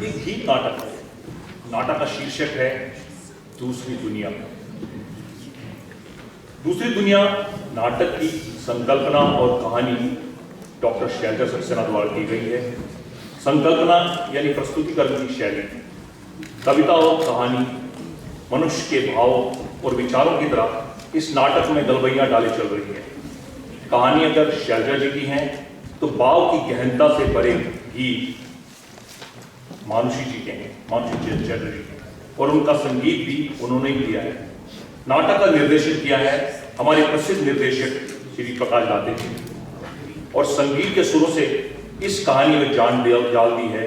एक गीत नाटक है। नाटक का शीर्षक है दूसरी दुनिया। दूसरी दुनिया नाटक की संकल्पना और कहानी डॉक्टर शैलजा सक्सेना द्वारा की गई है। संकल्पना यानी प्रस्तुतिकरण की शैली, कविता और कहानी मनुष्य के भाव और विचारों की तरह इस नाटक में गलबैयां डाली चल रही है। कहानी अगर शैलजा जी की है तो भाव की गहनता से भरे गीत मानुषी जी के हैं, मानुषी चैटर्जी जी के, और उनका संगीत भी उन्होंने ही दिया है। नाटक का निर्देशन किया है हमारे प्रसिद्ध निर्देशक श्री प्रकाश दाते जी, और संगीत के सुरों से इस कहानी में जान डाल दी है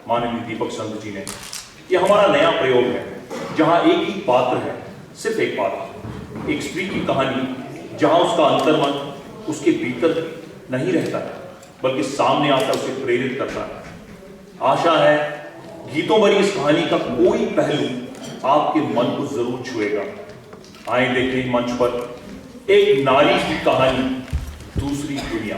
माननीय दीपक संत जी ने। यह हमारा नया प्रयोग है जहां एक ही पात्र है, सिर्फ एक पात्र, एक स्त्री की कहानी, जहां उसका अंतर्मन उसके भीतर नहीं रहता है बल्कि सामने आकर उसे प्रेरित करता है। आशा है गीतों भरी इस कहानी का कोई पहलू आपके मन को जरूर छुएगा। आए देखें मंच पर एक नारी की कहानी, दूसरी दुनिया।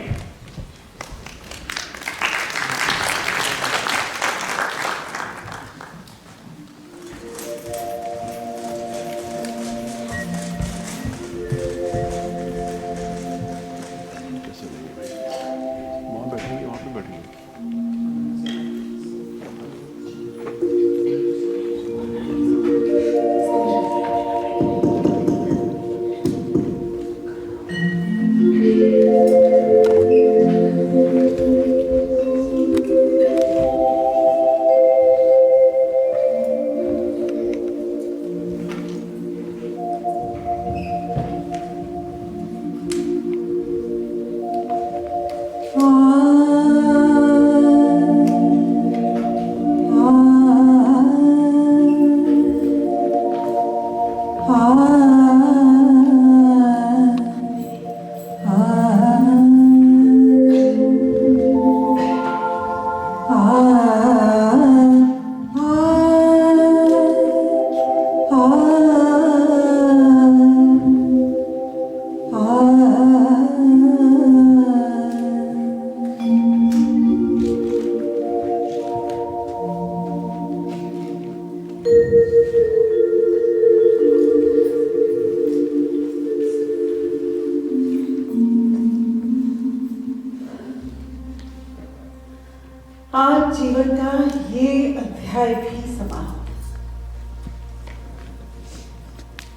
आज जीवन का ये अध्याय भी समाप्त।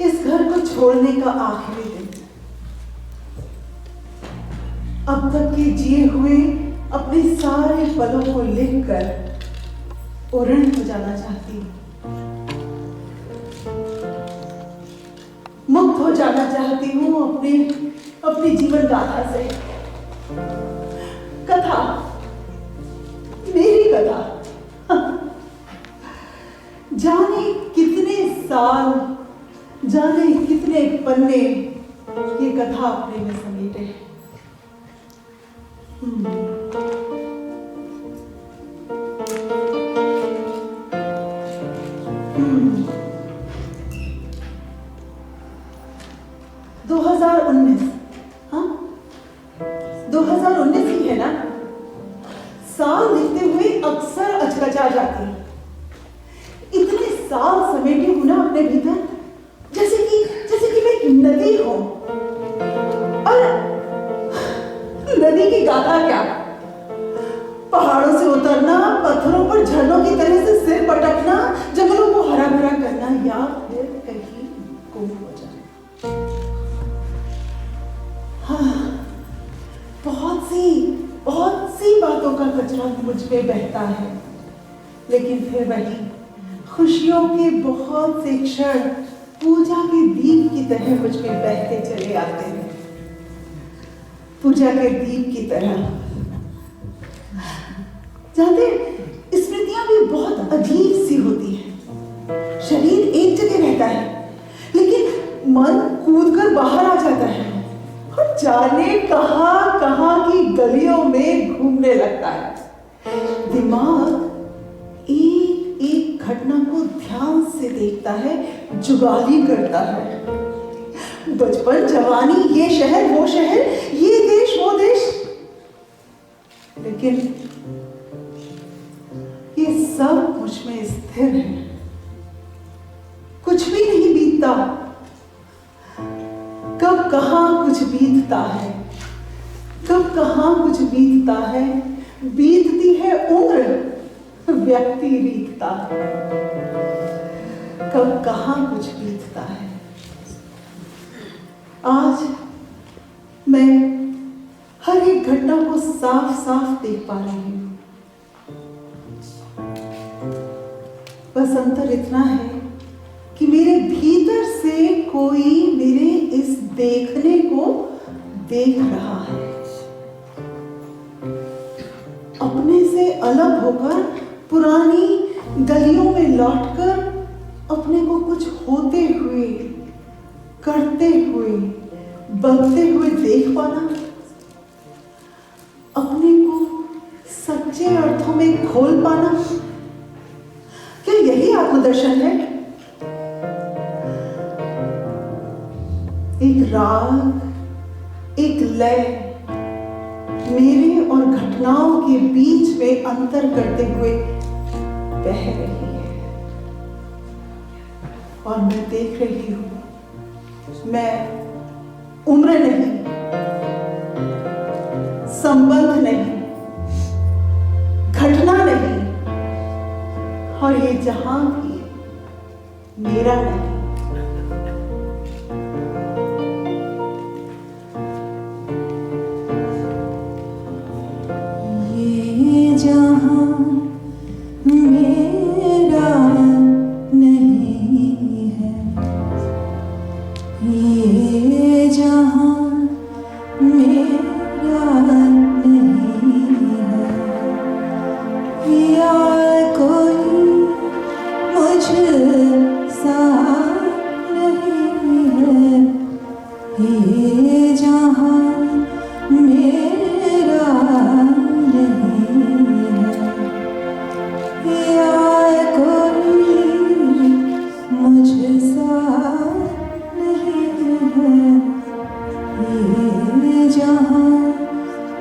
इस घर को छोड़ने का आखिरी दिन। अब तक के जिए हुए अपने सारे पलों को लिखकर उड़न हो जाना चाहती हूँ, मुक्त हो जाना चाहती हूँ अपनी जीवन गाथा से। कथा, मेरी कथा, जाने कितने साल, जाने कितने पन्ने ये कथा अपने में समेटे। 2019, हाँ 2019 ही है ना। साल देखते हुए अक्सर अचरजा जाती है। इतने साल समेटे हूं ना अपने भीतर, जैसे कि मैं एक नदी हूं। और नदी की गाथा क्या, पहाड़ों से उतरना, पत्थरों पर झरनों की तरह से सिर पटकना, जंगलों को हरा भरा करना, या फिर कहीं गुम हो जाना। हाँ, बहुत सी बातों का कचरा मुझ पे बहता है, लेकिन फिर वही खुशियों के बहुत से क्षण पूजा के दीप की तरह मुझ पे बहते चले आते हैं। पूजा के दीप की तरह जाते स्मृतियां भी बहुत अजीब सी होती है। शरीर एक जगह रहता है, लेकिन मन कूद कर बाहर आ जाता है और जाने कहां कहां की गलियों में घूमने लगता है। दिमाग एक एक घटना को ध्यान से देखता है, जुगाली करता है। बचपन, जवानी, ये शहर, वो शहर, ये देश, वो देश, लेकिन ये सब स्थिर है, कुछ भी नहीं बीतता। कब कहाँ कुछ बीतता है, कब कहाँ कुछ बीतता है। बीतती है उम्र, व्यक्ति बीतता है। कब कहाँ कुछ बीतता है। आज मैं हर एक घटना को साफ साफ देख पा रही हूँ। बस अंतर इतना है कि मेरे भीतर से कोई मेरे इस देखने को देख रहा है। अपने से अलग होकर, पुरानी गलियों में लौटकर अपने को कुछ होते हुए, करते हुए, बनते हुए देख पाना, अपने को सच्चे अर्थों में खोल पाना, क्या यही आत्मदर्शन है? एक राग, एक लय मेरे और घटनाओं के बीच में अंतर करते हुए बह रही है। और मैं देख रही हूं, मैं उम्र नहीं, संबंध नहीं, घटना नहीं, और ये जहां भी मेरा नहीं। ये जहां मेरा नहीं है, ये जहां मेरा नहीं है, या कोई मुझ सा नहीं है, ये जहां मेरा नहीं है, या कोई मुझ सा नहीं है, ये जहां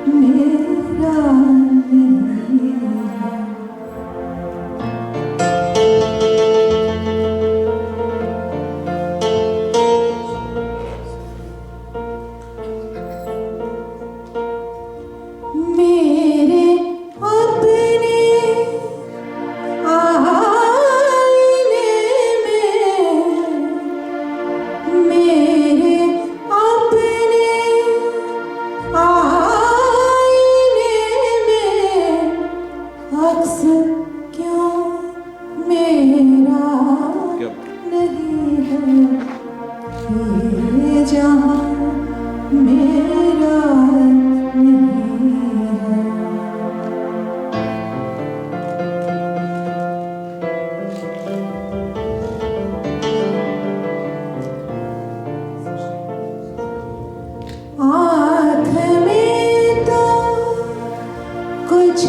मेरा नहीं है। मेरे अपने आईने में, मेरे अपने आईने में अक्स क्यों मेरा नहीं है, ये जहां मेरा नहीं है। आँख में तो कुछ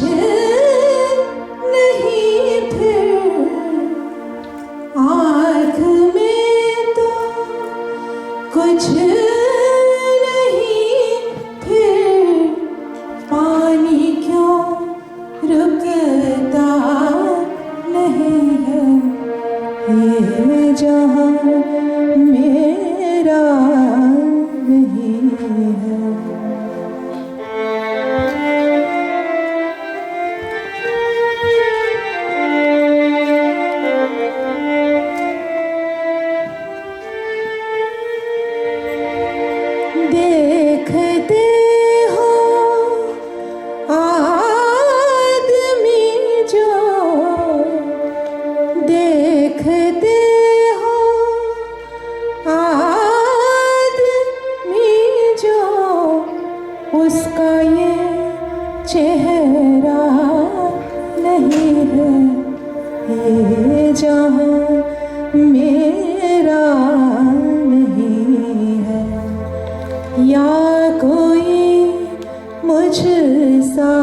नहीं फिर, आँख में तो कुछ नहीं फिर, पानी क्यों रुकता नहीं है, ये जहां मेरा नहीं है। देखते हो आदमी जो, देखते हो आदमी जो, उसका ये चेहरा नहीं है, ये जहां मेरा नहीं है, या कोई मुझ सा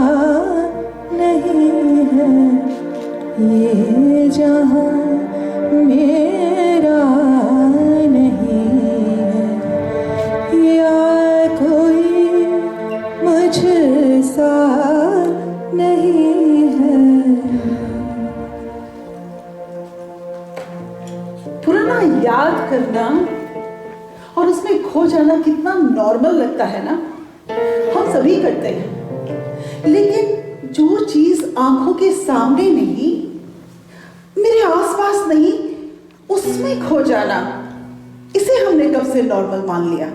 नहीं है, ये जहां मेरा नहीं है, या कोई मुझ सा नहीं है। याद करना और उसमें खो जाना कितना नॉर्मल लगता है ना, हम सभी करते हैं। लेकिन जो चीज आंखों के सामने नहीं, मेरे आसपास नहीं, उसमें खो जाना, इसे हमने कब से नॉर्मल मान लिया।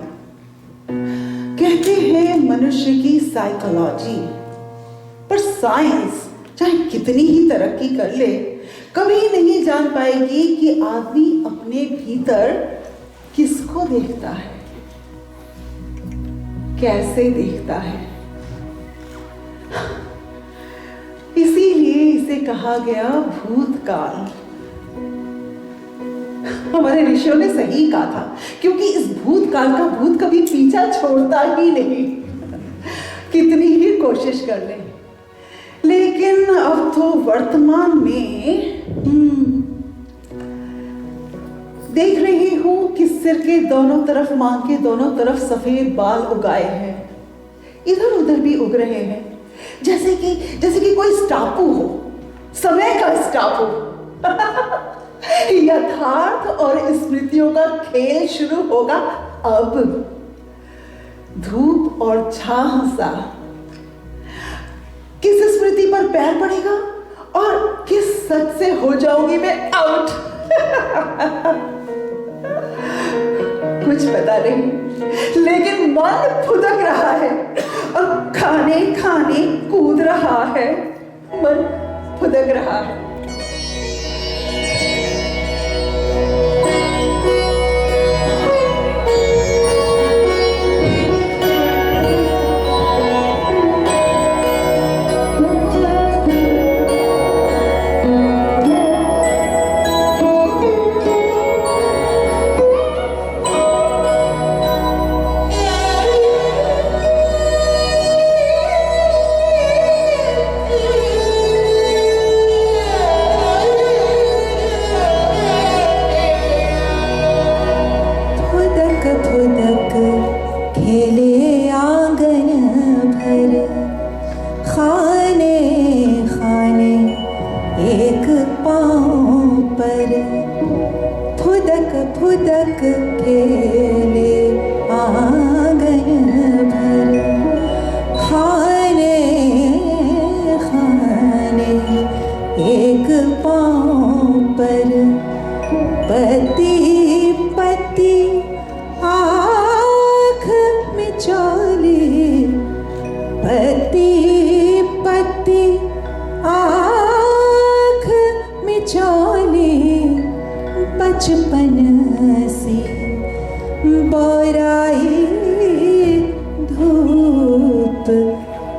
कहते हैं मनुष्य की साइकोलॉजी, पर साइंस चाहे कितनी ही तरक्की कर ले, कभी नहीं जान पाएगी कि आदमी अपने भीतर किसको देखता है, कैसे देखता है। इसीलिए इसे कहा गया भूतकाल। हमारे ऋषियों ने सही कहा था, क्योंकि इस भूतकाल का भूत कभी पीछा छोड़ता ही नहीं, कितनी ही कोशिश कर ले। लेकिन अब तो वर्तमान में देख रही हूं कि सिर के दोनों तरफ, मांग के दोनों तरफ सफेद बाल उगाए हैं, इधर उधर भी उग रहे हैं, जैसे कि कोई स्टापू हो, समय का स्टापू। यथार्थ और स्मृतियों का खेल शुरू होगा अब। धूप और छाह सा किस स्मृति पर पैर पड़ेगा और किस सच से हो जाऊंगी मैं आउट। कुछ पता नहीं, लेकिन मन फुदक रहा है और खाने खाने कूद रहा है, मन फुदक रहा है। फुदक खेले आंगन भर, खाने खाने एक पाँव पर, पति पति आँख मिचौली, पति पति आँख मिचौली, बचपन से बोराई धूप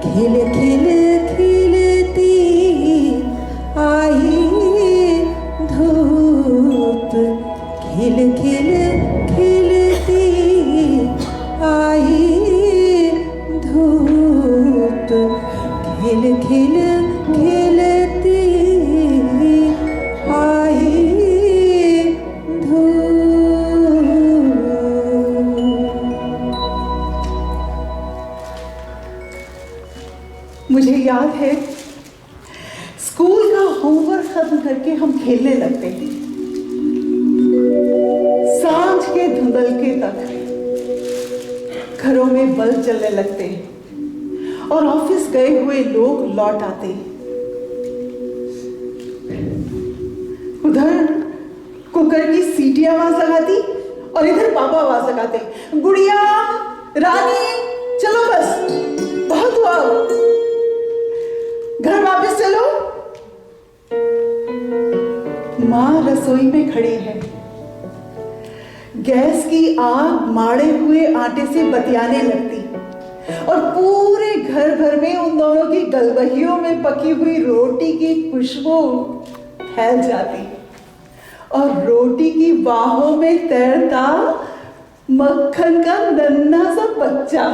खिल खिल खिलती आई, धूप खिल खिल खिलती आई, धूप खिल खिल खिलती आई। मुझे याद है स्कूल का होमवर्क खत्म करके हम खेलने लगते थे, सांझ के धुंधलके तक घरों में बल्ब जलने लगते और ऑफिस गए हुए लोग लौट आते। उधर कुकर की सीटी आवाज लगाती और इधर पापा आवाज लगाते, गुड़िया रानी चलो बस बहुत हुआ, घर वापस चलो। माँ रसोई में खड़ी है, गैस की आग माड़े हुए आटे से बतियाने लगती और पूरे घर भर में उन दोनों की गलबहियों में पकी हुई रोटी की खुशबू फैल जाती और रोटी की बाहों में तैरता मक्खन का नन्हा सा बच्चा।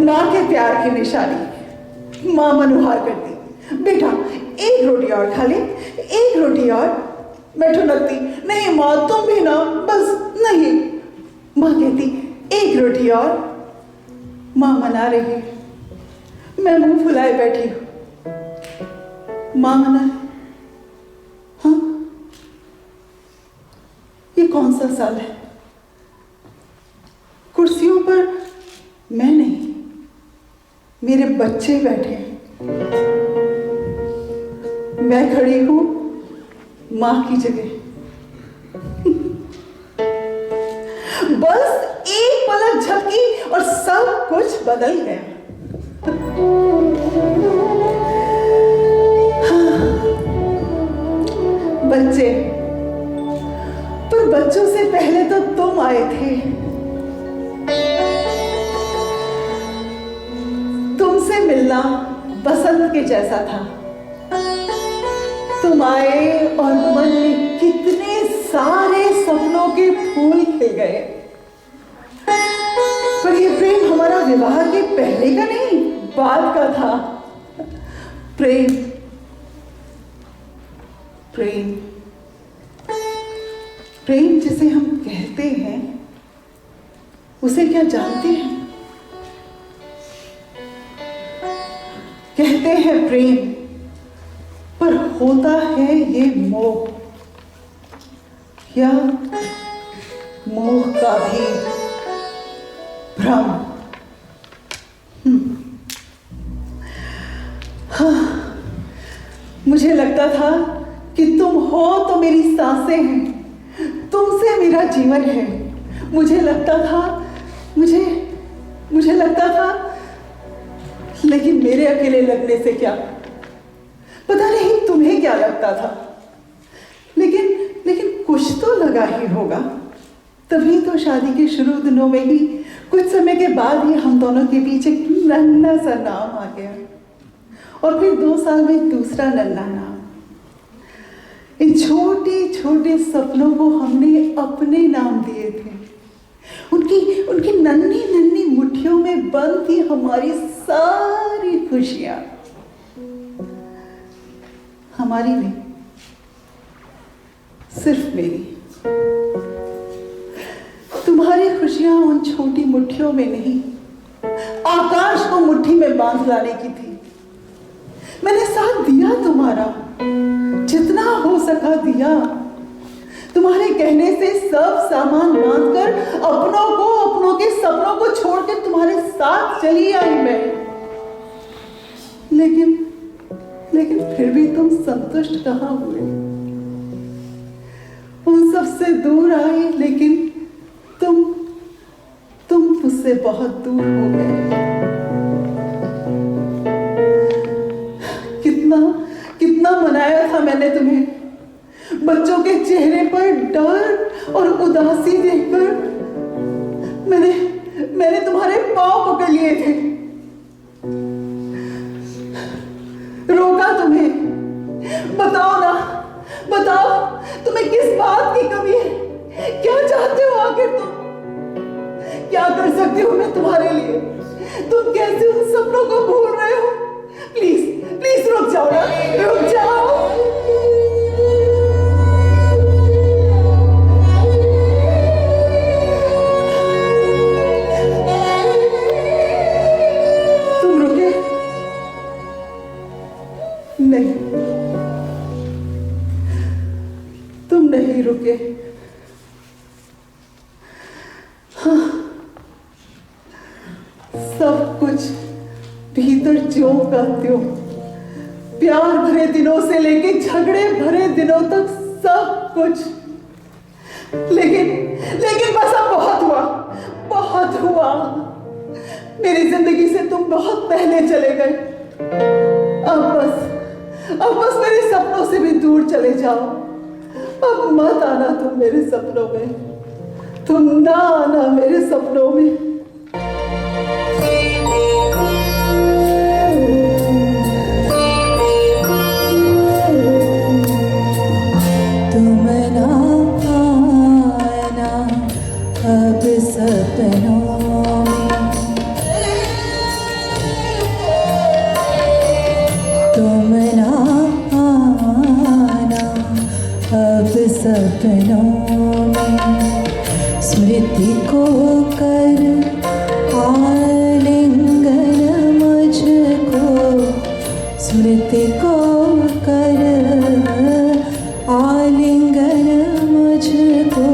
माँ के प्यार की निशानी। माँ मनुहार करती, बेटा एक रोटी और खा ले, एक रोटी और। मैं ठुनकती, नहीं माँ तुम भी ना, बस नहीं। माँ कहती एक रोटी और। माँ मना रही, मैं मुंह फुलाए बैठी हूं। माँ मना, हाँ सा साल है। कुर्सियों पर मैं नहीं, मेरे बच्चे बैठे हैं। मैं खड़ी हूं मां की जगह। बस एक पलक झपकी और सब कुछ बदल गया। बच्चे, पर बच्चों से पहले तो तुम आए थे। तुमसे मिलना बसंत के जैसा था। तुम आए और मन में कितने सारे सपनों के फूल खिल गए। पर ये प्रेम हमारा विवाह के पहले का नहीं, बाद का था। प्रेम प्रेम प्रेम जिसे हम कहते हैं, उसे क्या जानते हैं? कहते हैं प्रेम, पर होता है ये मोह, या मोह का भी भ्रम। हाँ, मुझे लगता था कि तुम हो तो मेरी सांसें हैं, तुमसे मेरा जीवन है। मुझे लगता था, लेकिन मेरे अकेले लगने से क्या, पता नहीं तुम्हें क्या लगता था, लेकिन कुछ तो लगा ही होगा। तभी तो शादी के शुरू दिनों में ही, कुछ समय के बाद ही हम दोनों के बीच एक नन्हा सा नाम आ गया, और फिर 2 साल में दूसरा नन्हा नाम। इन छोटे छोटे सपनों को हमने अपने नाम दिए थे। उनकी नन्ही नन्ही मुट्ठियों में बंद थी हमारी सारी खुशियां। हमारी नहीं, सिर्फ मेरी। तुम्हारी खुशियां उन छोटी मुट्ठियों में नहीं, आकाश को मुट्ठी में बांध लाने की थी। मैंने साथ दिया तुम्हारा, जितना हो सका दिया। तुम्हारे कहने से सब सामान बांधकर अपनों के सपनों को छोड़कर तुम्हारे साथ चली आई मैं। लेकिन फिर भी तुम संतुष्ट कहाँ हुए? उन सब से दूर आए, लेकिन तुम मुझसे बहुत दूर हो गए। कितना मनाया था मैंने तुम्हें। बच्चों के चेहरे पर डर और उदासी देखकर मैंने तुम्हारे पांव पकड़ लिए थे, रोका तुम्हें। बताओ ना, बताओ तुम्हें किस बात की कमी है? क्या चाहते हो आखिर तुम? क्या कर सकती हूँ मैं तुम्हारे लिए? तुम कैसे उन सपनों को भूल रहे हो? प्लीज रुक जाओ ना, रुक जाओ। तुम रुके नहीं, तुम नहीं रुके। हाँ, सब कुछ भीतर ज्यों का त्यों, प्यार भरे दिनों से लेके झगड़े भरे दिनों तक सब कुछ। लेकिन बस अब बहुत हुआ। मेरी जिंदगी से तुम बहुत पहले चले गए। अब बस मेरे सपनों से भी दूर चले जाओ। अब मत आना तुम मेरे सपनों में, तुम ना आना मेरे सपनों में। सपनों में स्मृति को कर आलिंगन मुझको, स्मृति को कर आलिंगन मुझको।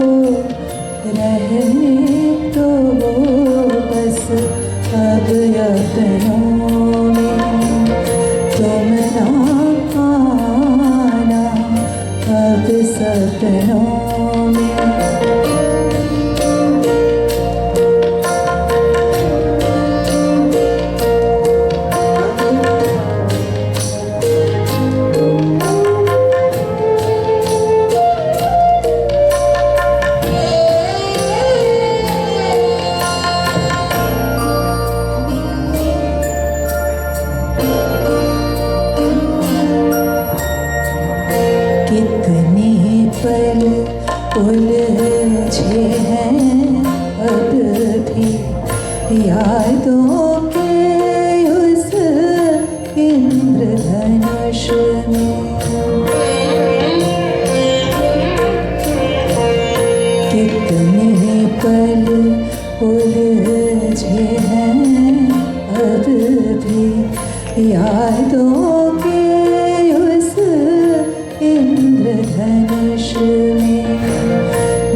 सपनों में। पल उलझे हैं अब भी यादों के उस इंद्रधनुष में। कितने पल उलझे हैं अब भी यादों के उस इंद्रधनुष में,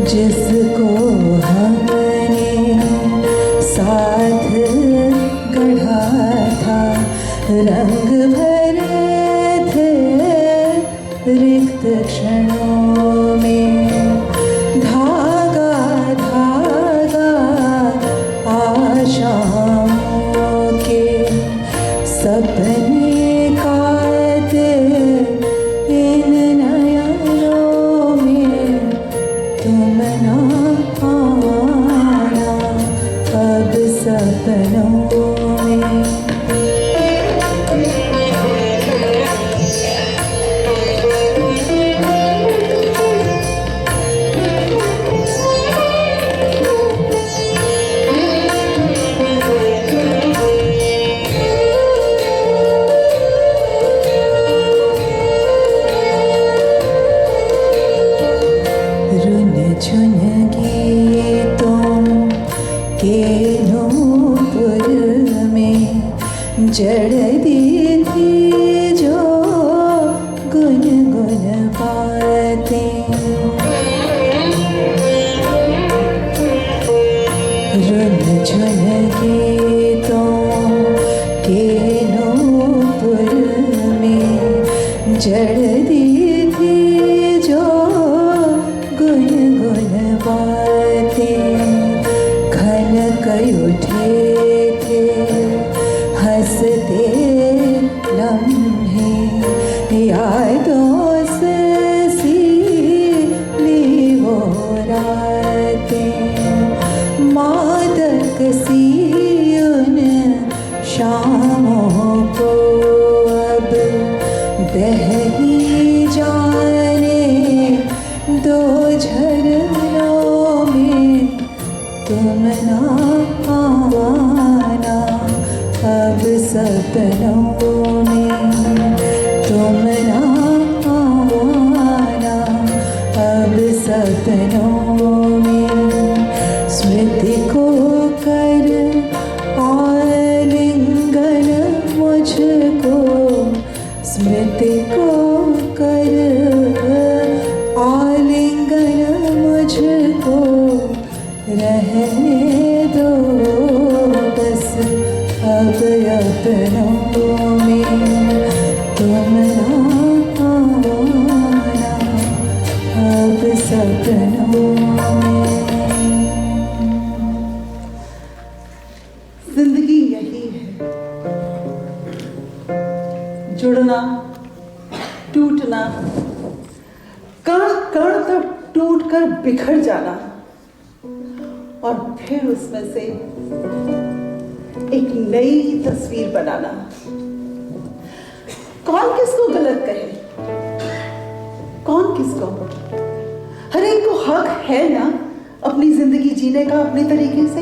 जिसको हमने साथ गढ़ा था। रंग भरे थे रिक्त क्षणों में, धागा धागा आशाओं के सपने काते इन नयनों में। तुम ना आना अब सपनों में। झुन गीतों के नूपुर में जड़ दी थी जो गुनगुन बातें। रुन झुन गीतों के नूपुर में जड़ दी थी जो गुनगुन बातें। खनक उठे थे हंसते लम्हे यादों से सीली वो रातें। मादक सी उन शामों को अब बह ही जाने दो झरनों में। तुम ना आना अब सपनों में। तुम ना आना अब सपनों में। स्मृति को कर आलिंगन मुझको, स्मृति को कर आलिंगन मुझको। रहने दो बस अब अपनों में। तुम ना आना अब सपनों में। जिंदगी यही है, जुड़ना टूटना, कण कण तक टूट कर बिखर जाना और फिर उसमें से एक नई तस्वीर बनाना। कौन किसको गलत कहे, कौन किसको? हर एक को हक है ना अपनी जिंदगी जीने का अपने तरीके से।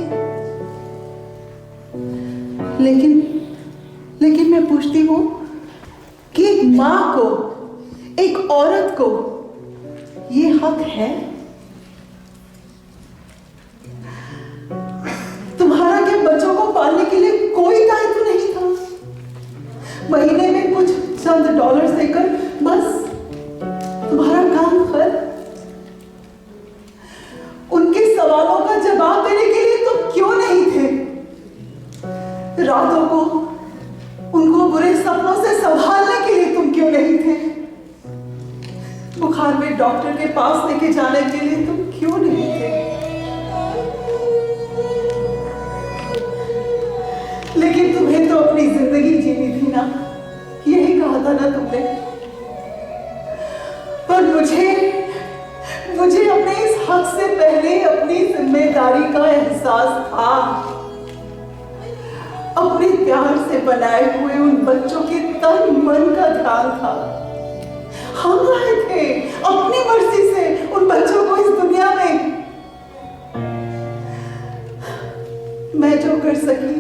लेकिन मैं पूछती हूं कि एक मां को, एक औरत को ये हक है? तुम्हारा के बच्चों को पालने के लिए कोई दायित्व नहीं था? महीने में कुछ चंद डॉलर्स देकर बस तुम्हारा काम खत्म? उनके सवालों का जवाब देने के लिए तुम क्यों नहीं थे? रातों को उनको बुरे सपनों से संभालने के लिए तुम क्यों नहीं थे? बुखार बुखार में डॉक्टर के पास लेके जाने के लिए तुम क्यों नहीं थे? लेकिन तुम्हें तो अपनी जिंदगी जीनी थी ना, यही कहा था ना तुमने। पर मुझे अपने इस हक से पहले अपनी जिम्मेदारी का एहसास था। अपने प्यार से बनाए हुए उन बच्चों के तन मन का ध्यान था। हम लाए थे अपनी मर्जी से उन बच्चों को इस दुनिया में। मैं जो कर सकी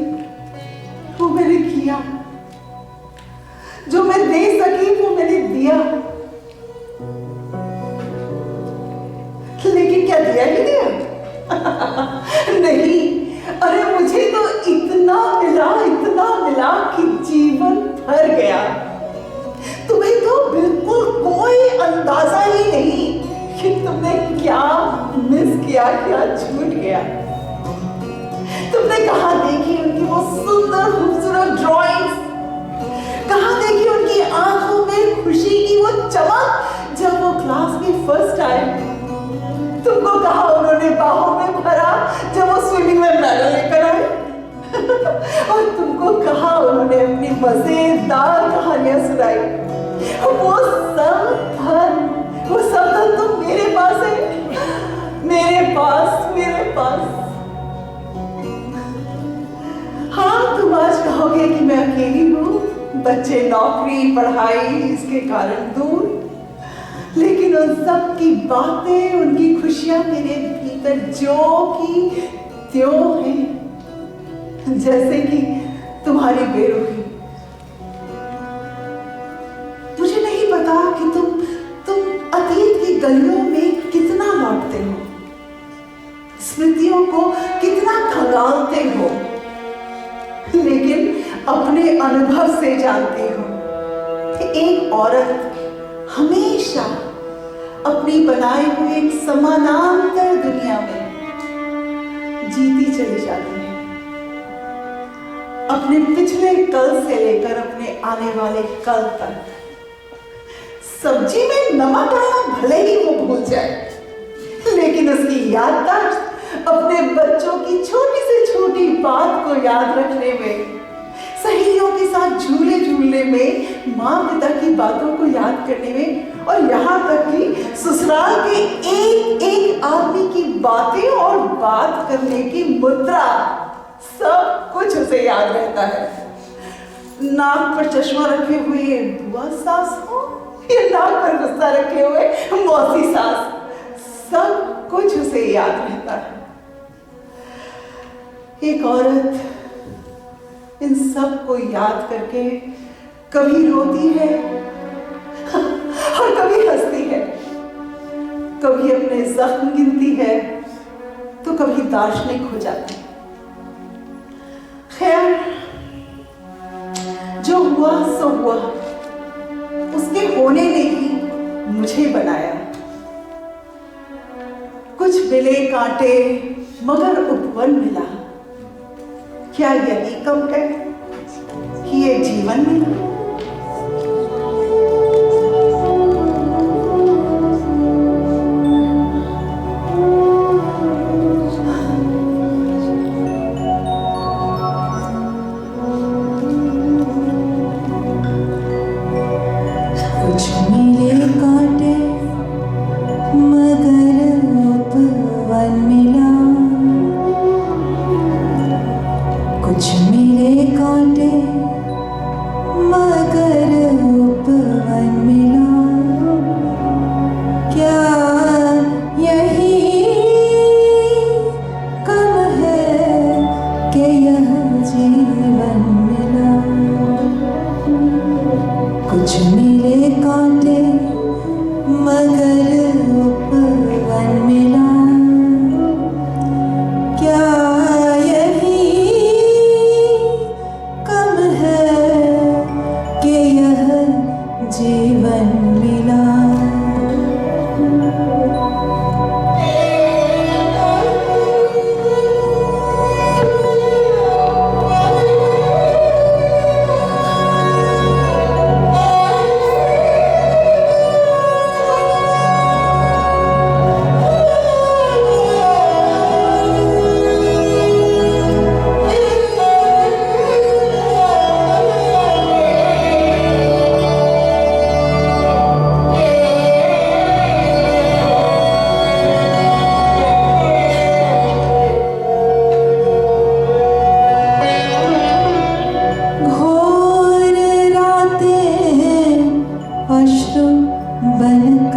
वो मैंने किया, जो मैं दे सकी वो मैंने दिया। लेकिन क्या दिया ही दिया? नहीं, अरे मुझे तो इतना मिला कि जीवन भर गया। तुम्हें तो बिल्कुल कोई अंदाजा ही नहीं कि तुमने क्या मिस किया, क्या छूट गया। तुमने कहाँ देखी उनकी वो सुंदर खूबसूरत ड्राइंग्स, कहाँ देखी उनकी आंखों में खुशी की वो चमक जब वो क्लास में फर्स्ट आए। तुमको कहा उन्होंने बाहों में भरा जब वो स्विमिंग में मेडल लेकर आए। और तुमको कहा उन्होंने अपनी मजेदार कहानियां सुनाई। वो सब धन तो मेरे पास है, मेरे पास। हाँ, तुम आज कहोगे कि मैं अकेली हूँ, बच्चे नौकरी पढ़ाई इसके कारण दूर, लेकिन उन सब की बातें, उनकी खुशियां मेरे भीतर जो की त्यों हैं, जैसे कि तुम्हारी बेरुखी। मुझे नहीं पता कि तुम अतीत की गलियों में कितना लौटते हो, स्मृतियों को कितना खंगालते हो, लेकिन अपने अनुभव से जानते हो कि एक औरत हमेशा अपनी बनाई हुई एक समानांतर दुनिया में जीती चली जाती है। अपने पिछले कल से लेकर अपने आने वाले कल तक। सब्जी में नमक डालना भले ही वो भूल जाए, लेकिन उसकी याददाश्त अपने बच्चों की छोटी से छोटी बात को याद रखने में, सहेलियों के साथ झूले झूलने में, माँ पिता की बातों को याद करने में, और यहाँ तक कि ससुराल के एक एक आदमी की बातें और बात करने की मुद्रा, सब कुछ उसे याद रहता है। नाक पर चश्मा रखे हुए बुआ सास हो या नाक पर गुस्सा रखे हुए मौसी सास, सब कुछ उसे याद रहता है। एक औरत इन सब को याद करके कभी रोती है और कभी हंसती है, कभी अपने जख्म गिनती है तो कभी दार्शनिक हो जाती है। खैर, जो हुआ सो हुआ, उसके होने ने ही मुझे बनाया। कुछ मिले कांटे मगर उपवन मिला, क्या यही कम है कि ये जीवन मिला? कुछ मिले कांटे मगर उपवन मिला, कुछ मिले कांटे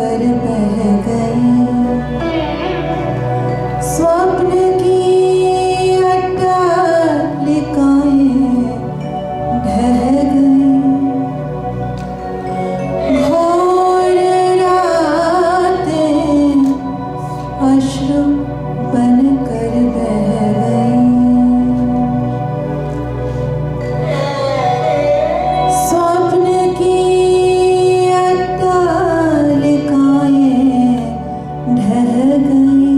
मगर बह गई। स्वप्न की अट्टालिकाएं ढह गई। घोर रातें अश्रु बनकर बह गई। स्वप्न की अट्टालिकाएं ढह गई।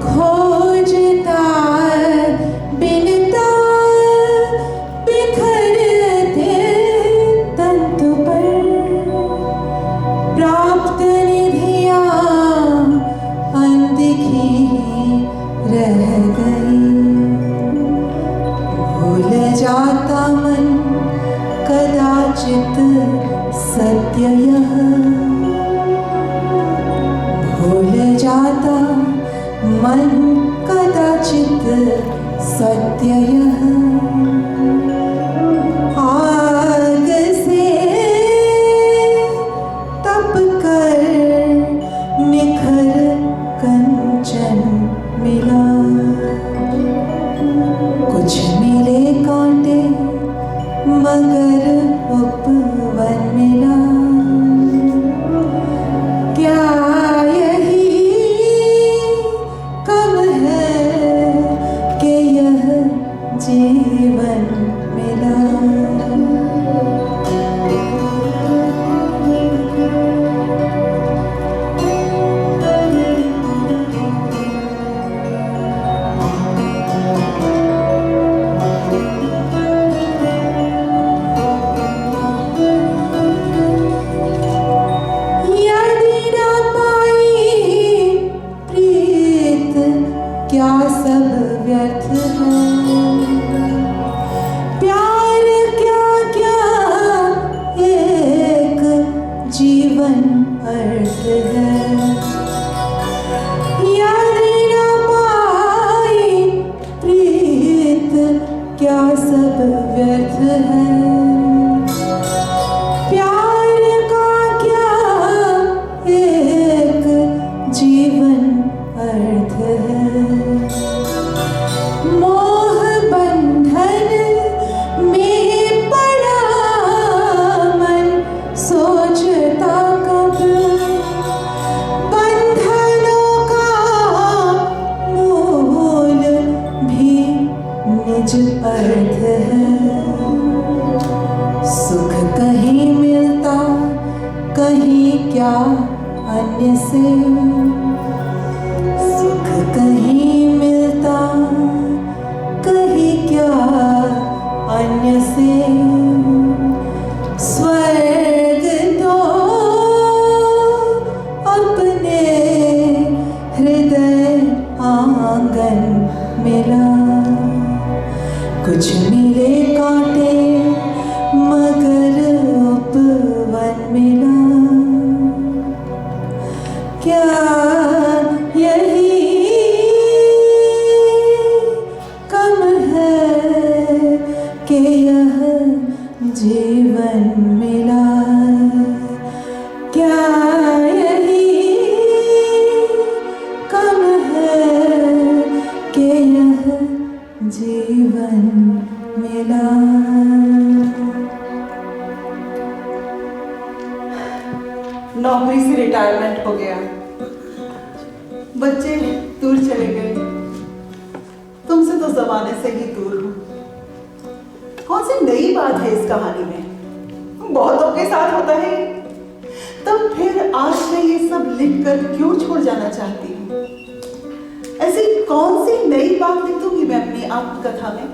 खोजता बिनता बिखरते तंतु पर प्राप्त निधियां अनदिखी रह गई। भूल जाता मन कदाचित सत्य यह। भूल जाता मन कदाचित सत्य यह। आग से तप कर निखर कंचन मिला। कुछ मिले कांटे मगर उपवन मिला। क्या यही कम है कि यह जीवन मिला। यदि न पाई प्रीत क्या सब व्यर्थ है। प्यार क्या क्या एक जीवन अर्थ है। यदि न पाई प्रीत क्या सब व्यर्थ है। प्यार का क्या एक जीवन अर्थ है। मोह बंधन में पड़ा मन सोचता कब। बंधनों का मूल भी निज अर्थ है। सुख कहीं मिलता कहीं क्या अन्य से। सुख कहीं मिलता कहीं क्या अन्य से। स्वर्ग तो अपने हृदय आंगन मिला। कुछ मिले कांटे मगर उपवन मिला। क्या यही कम है कि यह जीवन मिला। क्या यही कम है कि यह जीवन मिला। नौकरी से रिटायरमेंट हो गया। बच्चे दूर चले गए। तुमसे तो जमाने से ही दूर हूं। कौन सी नई बात है इस कहानी में? बहुतों के साथ होता है। तब फिर आज मैं ये सब लिखकर क्यों छोड़ जाना चाहती हूँ? ऐसी कौन सी नई बात लिख दूंगी मैं अपनी आत्मकथा में?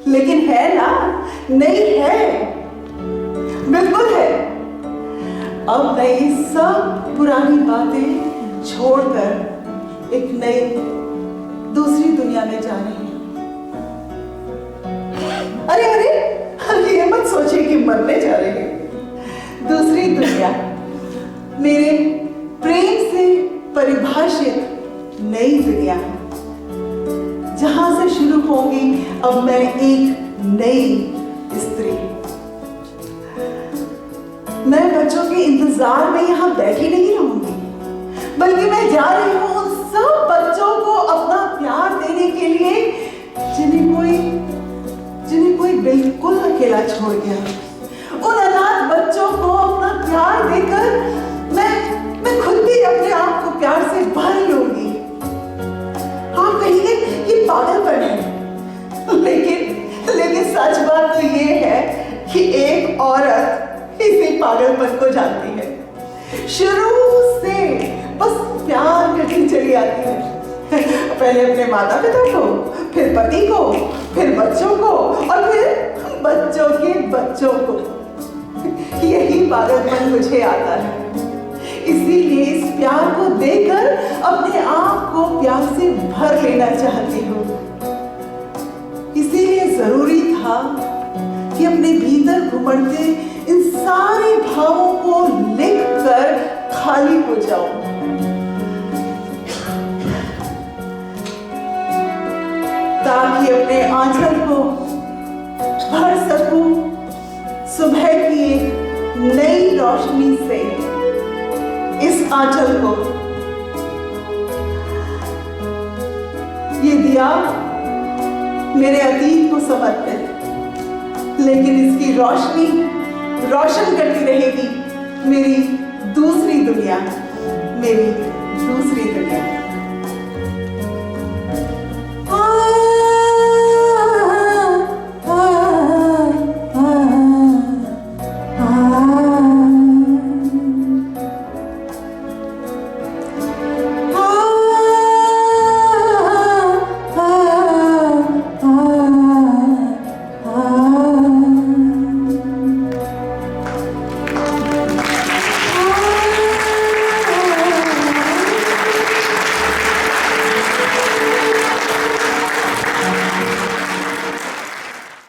लेकिन है ना, नई है, बिल्कुल है। अब मैं ये सब पुरानी बातें छोड़कर एक नई दूसरी दुनिया में जा रही हूं। अरे अरे, ये मत सोचिए कि मरने जा रही हूं। दूसरी दुनिया मेरे प्रेम से परिभाषित नई दुनिया जहां से शुरू होगी अब मैं एक नई स्त्री। बच्चों के इंतजार में यहाँ बैठी नहीं रहूंगी, बल्कि मैं जा रही हूँ उन सब बच्चों को अपना प्यार देने के लिए जिन्हें कोई बिल्कुल अकेला छोड़ गया। उन अनाथ बच्चों को अपना प्यार देकर मैं खुद भी अपने आप को प्यार से भर लूंगी। आप कहेंगे ये पागलपन है, लेकिन सच बात तो ये है कि एक औरत इसी पागलपन को जानती है। शुरू से बस प्यार करती चली आती है, पहले अपने माता पिता को, फिर पति को, फिर बच्चों को और फिर बच्चों के बच्चों को। यही पागलपन मुझे आता है, इसीलिए इस प्यार को देकर अपने आप को प्यार से भर लेना चाहती हूँ। इसीलिए जरूरी था कि अपने भीतर घुमड़ते इन सारे भावों को लिखकर खाली हो जाऊं, ताकि अपने आंचल को भर सकूं सुबह की एक नई रोशनी से। इस आंचल को, ये दिया मेरे अतीत को समर्पित, लेकिन इसकी रोशनी रोशन करती रहेगी मेरी दूसरी दुनिया, मेरी दूसरी दुनिया।